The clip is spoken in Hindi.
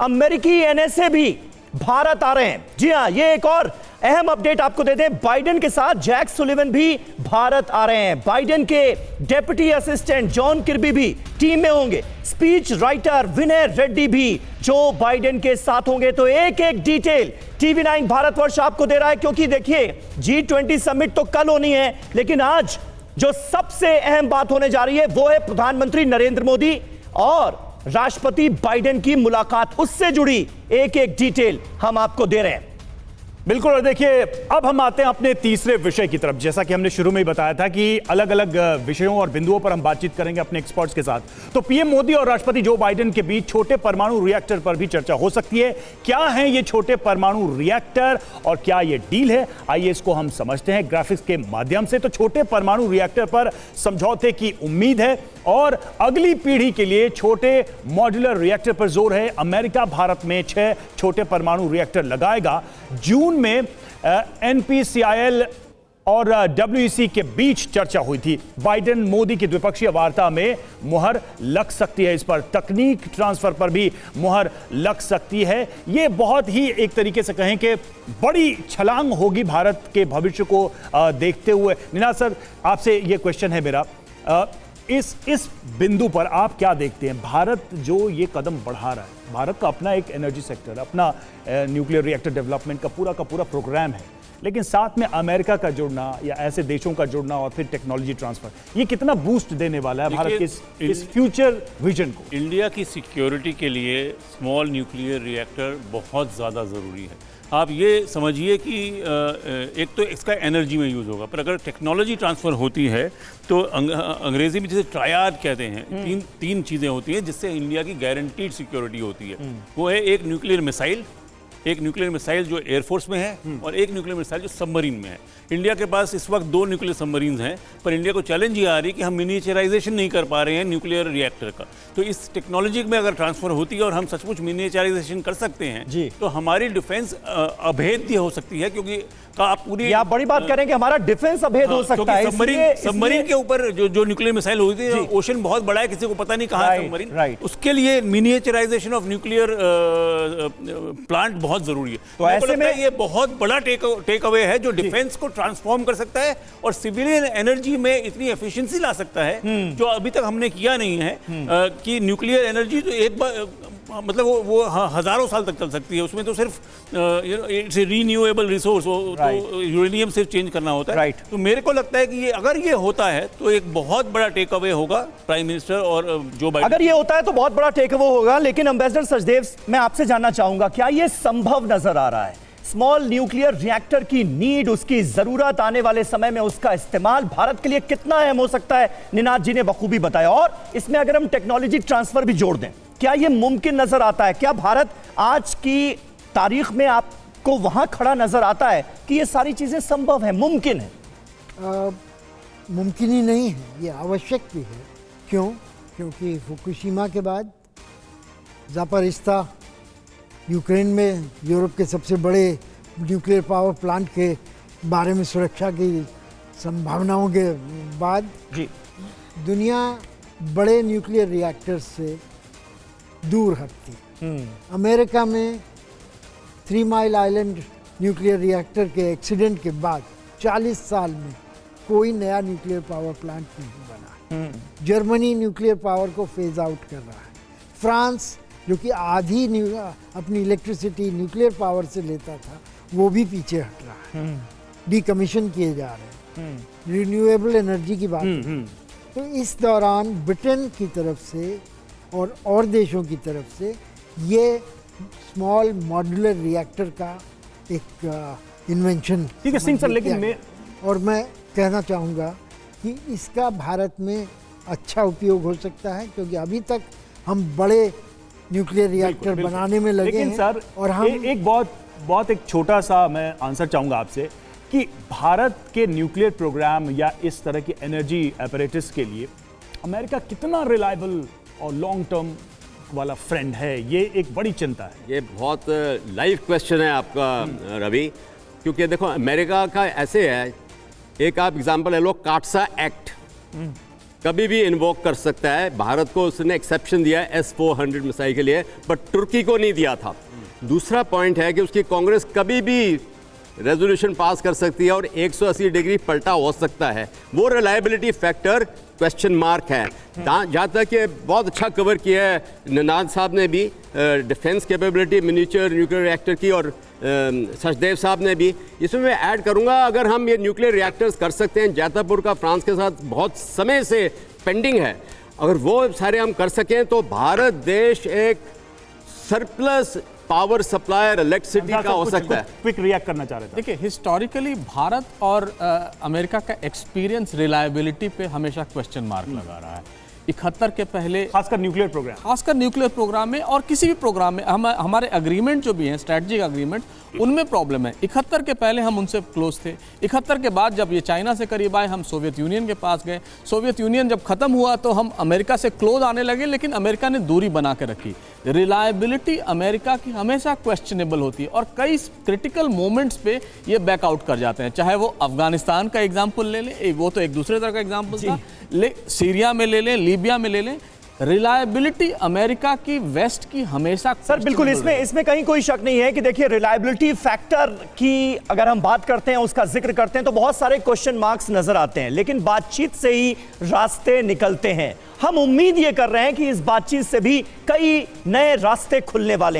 अमेरिकी एनएसए भी भारत आ रहे हैं। जी हां, ये एक और अहम अपडेट आपको दे दें, बाइडेन के साथ जैक सुलिवन भी भारत आ रहे हैं। बाइडेन के डेप्यूटी असिस्टेंट जॉन किर्बी भी टीम में होंगे। स्पीच राइटर विनय रेड्डी भी जो बाइडेन के साथ होंगे। तो एक एक डिटेल TV9 भारतवर्ष आपको दे रहा है, क्योंकि देखिए G20 समिट तो कल होनी है, लेकिन आज जो सबसे अहम बात होने जा रही है वो है प्रधानमंत्री नरेंद्र मोदी और राष्ट्रपति बाइडेन की मुलाकात। उससे जुड़ी एक एक डिटेल हम आपको दे रहे हैं। बिल्कुल। और देखिए, अब हम आते हैं अपने तीसरे विषय की तरफ। जैसा कि हमने शुरू में ही बताया था कि अलग अलग विषयों और बिंदुओं पर हम बातचीत करेंगे अपने एक्सपर्ट्स के साथ। तो पीएम मोदी और राष्ट्रपति जो बाइडेन के बीच छोटे परमाणु रिएक्टर पर भी चर्चा हो सकती है। क्या है ये छोटे परमाणु रिएक्टर और क्या ये डील है, आइए इसको हम समझते हैं ग्राफिक्स के माध्यम से। तो छोटे परमाणु रिएक्टर पर समझौते की उम्मीद है और अगली पीढ़ी के लिए छोटे मॉड्यूलर रिएक्टर पर जोर है। अमेरिका भारत में 6 छोटे परमाणु रिएक्टर लगाएगा। जून में NPCIL और WEC के बीच चर्चा हुई थी। बाइडेन मोदी की द्विपक्षीय वार्ता में मुहर लग सकती है, इस पर तकनीक ट्रांसफर पर भी मुहर लग सकती है। ये बहुत ही एक तरीके से कहें कि बड़ी छलांग होगी भारत के भविष्य को देखते हुए। निनाद सर, आपसे ये क्वेश्चन है मेरा, इस बिंदु पर आप क्या देखते हैं? भारत जो ये कदम बढ़ा रहा है, भारत का अपना एक एनर्जी सेक्टर, अपना न्यूक्लियर रिएक्टर डेवलपमेंट का पूरा प्रोग्राम है, लेकिन साथ में अमेरिका का जुड़ना या ऐसे देशों का जुड़ना और फिर टेक्नोलॉजी ट्रांसफर, ये कितना बूस्ट देने वाला है भारत के इस फ्यूचर विजन को? इंडिया की सिक्योरिटी के लिए स्मॉल न्यूक्लियर रिएक्टर बहुत ज़्यादा ज़रूरी है। आप ये समझिए कि एक तो इसका एनर्जी में यूज़ होगा, पर अगर टेक्नोलॉजी ट्रांसफ़र होती है तो अंग्रेज़ी में जिसे ट्रायड कहते हैं, तीन चीज़ें होती हैं जिससे इंडिया की गारंटीड सिक्योरिटी होती है। वो है एक न्यूक्लियर मिसाइल जो एयरफोर्स में है और एक न्यूक्लियर मिसाइल जो सबमरीन में है। इंडिया के पास इस वक्त 2 न्यूक्लियर सबमरीन्स हैं, पर इंडिया को चैलेंज ये आ रही है कि हम मिनिएचराइजेशन नहीं कर पा रहे हैं न्यूक्लियर रिएक्टर का। तो इस टेक्नोलॉजी में अगर ट्रांसफर होती है और हम सचमुच मिनिएचराइजेशन कर सकते हैं तो हमारी डिफेंस अभेद्य हो सकती है, क्योंकि आप पूरी आप बड़ी बात करें कि हमारा डिफेंस अभेद हो सकता है। सबमरीन के ऊपर जो न्यूक्लियर मिसाइल होती है, ओशन बहुत बड़ा है, किसी को पता नहीं कहाँ है सबमरीन, उसके लिए मिनिएचराइजेशन ऑफ न्यूक्लियर प्लांट बहुत जरूरी है। तो ऐसे में ये बहुत बड़ा टेक अवे है जो डिफेंस को ट्रांसफॉर्म कर सकता है और सिविलियन एनर्जी में इतनी एफिशिएंसी ला सकता है जो अभी तक हमने किया नहीं है। कि न्यूक्लियर एनर्जी तो एक बार मतलब वो हजारों साल तक चल सकती है। उसमें तो सिर्फ इट्स रीन्यूएबल रिसोर्स, तो यूरेनियम सिर्फ चेंज करना होता है। तो मेरे को लगता है कि अगर ये होता है तो एक बहुत बड़ा टेक अवे होगा प्राइम मिनिस्टर और जो बाइडेन। अगर ये होता है तो बहुत बड़ा टेक अवे होगा। लेकिन एम्बेसडर सचदेव, मैं आपसे जानना चाहूंगा, क्या ये संभव नजर आ रहा है? स्मॉल न्यूक्लियर रिएक्टर की नीड, उसकी जरूरत आने वाले समय में उसका इस्तेमाल भारत के लिए कितना अहम हो सकता है, निनाद जी ने बखूबी बताया। और इसमें अगर हम टेक्नोलॉजी ट्रांसफर भी जोड़ दें, क्या यह मुमकिन नजर आता है? क्या भारत आज की तारीख में आपको वहां खड़ा नजर आता है कि ये सारी चीजें संभव है, मुमकिन है? मुमकिन ही नहीं है, ये आवश्यक भी है। क्यों? क्योंकि फुकुशिमा के बाद ज़ापारिस्ता, यूक्रेन में यूरोप के सबसे बड़े न्यूक्लियर पावर प्लांट के बारे में सुरक्षा की संभावनाओं के बाद दुनिया बड़े न्यूक्लियर रिएक्टर्स से दूर हटती। अमेरिका में 3 माइल आइलैंड न्यूक्लियर रिएक्टर के एक्सीडेंट के बाद 40 साल में कोई नया न्यूक्लियर पावर प्लांट नहीं बना। जर्मनी न्यूक्लियर पावर को फेज आउट कर रहा है। फ्रांस, जो कि आधी अपनी इलेक्ट्रिसिटी न्यूक्लियर पावर से लेता था, वो भी पीछे हट रहा है, डीकमीशन किए जा रहे हैं। रिन्यूएबल एनर्जी की बात है। तो इस दौरान ब्रिटेन की तरफ से और देशों की तरफ से ये स्मॉल मॉड्यूलर रिएक्टर का एक इन्वेंशन, ठीक है सिंह सर, लेकिन मैं कहना चाहूँगा कि इसका भारत में अच्छा उपयोग हो सकता है, क्योंकि अभी तक हम बड़े न्यूक्लियर रिएक्टर बनाने में लगे हैं। सर, और हम एक बहुत एक छोटा सा मैं आंसर चाहूँगा आपसे कि भारत के न्यूक्लियर प्रोग्राम या इस तरह की एनर्जी अपैरेटस के लिए अमेरिका कितना रिलायबल और लॉन्ग टर्म वाला फ्रेंड है, ये एक बड़ी चिंता है। ये बहुत लाइव क्वेश्चन है आपका रवि, क्योंकि देखो अमेरिका का ऐसे है, एक आप एग्जांपल ले लो, काटसा एक्ट। कभी भी इन्वोक कर सकता है। भारत को उसने एक्सेप्शन दिया है S-400 मिसाइल के लिए, बट तुर्की को नहीं दिया था। दूसरा पॉइंट है कि उसकी कांग्रेस कभी भी रेजोल्यूशन पास कर सकती है और 180 डिग्री पलटा हो सकता है। वो रिलायबिलिटी फैक्टर क्वेश्चन मार्क है। जहाँ तक ये बहुत अच्छा कवर किया है ननाद साहब ने भी, defence capability miniature nuclear reactor की, और सचदेव साहब ने भी। इसमें मैं ऐड करूँगा, अगर हम ये न्यूक्लियर रिएक्टर्स कर सकते हैं, जैतापुर का फ्रांस के साथ बहुत समय से पेंडिंग है, अगर वो सारे हम कर सकें तो भारत देश एक सरप्लस पावर सप्लायर इलेक्ट्रिसिटी का हो सकता है। क्विक रिएक्ट करना चाह रहे थे। देखिए, हिस्टोरिकली भारत और अमेरिका का एक्सपीरियंस रिलायबिलिटी पे हमेशा क्वेश्चन मार्क लगा रहा है। 71 के पहले खासकर न्यूक्लियर प्रोग्राम में और किसी भी प्रोग्राम में हमारे एग्रीमेंट जो भी हैं, स्ट्रेटजिक एग्रीमेंट, उनमें प्रॉब्लम है। 71 के पहले हम उनसे क्लोज थे। 71 के बाद जब ये चाइना से करीब आए, हम सोवियत यूनियन के पास गए। सोवियत यूनियन जब खत्म हुआ तो हम अमेरिका से क्लोज आने लगे, लेकिन अमेरिका ने दूरी बना के रखी। रिलायबिलिटी अमेरिका की हमेशा क्वेश्चनेबल होती है और कई क्रिटिकल मोमेंट्स पे ये बैकआउट कर जाते हैं। चाहे वो अफगानिस्तान का एग्जाम्पल ले लें, वो तो एक दूसरे तरह का एग्जाम्पल था, सीरिया में ले लें, लीबिया में ले लें, रिलायबिलिटी अमेरिका की वेस्ट की हमेशा। सर बिल्कुल, इसमें कहीं कोई शक नहीं है कि देखिए रिलायबिलिटी फैक्टर की अगर हम बात करते हैं, उसका जिक्र करते हैं तो बहुत सारे क्वेश्चन मार्क्स नजर आते हैं, लेकिन बातचीत से ही रास्ते निकलते हैं। हम उम्मीद ये कर रहे हैं कि इस बातचीत से भी कई नए रास्ते खुलने वाले हैं।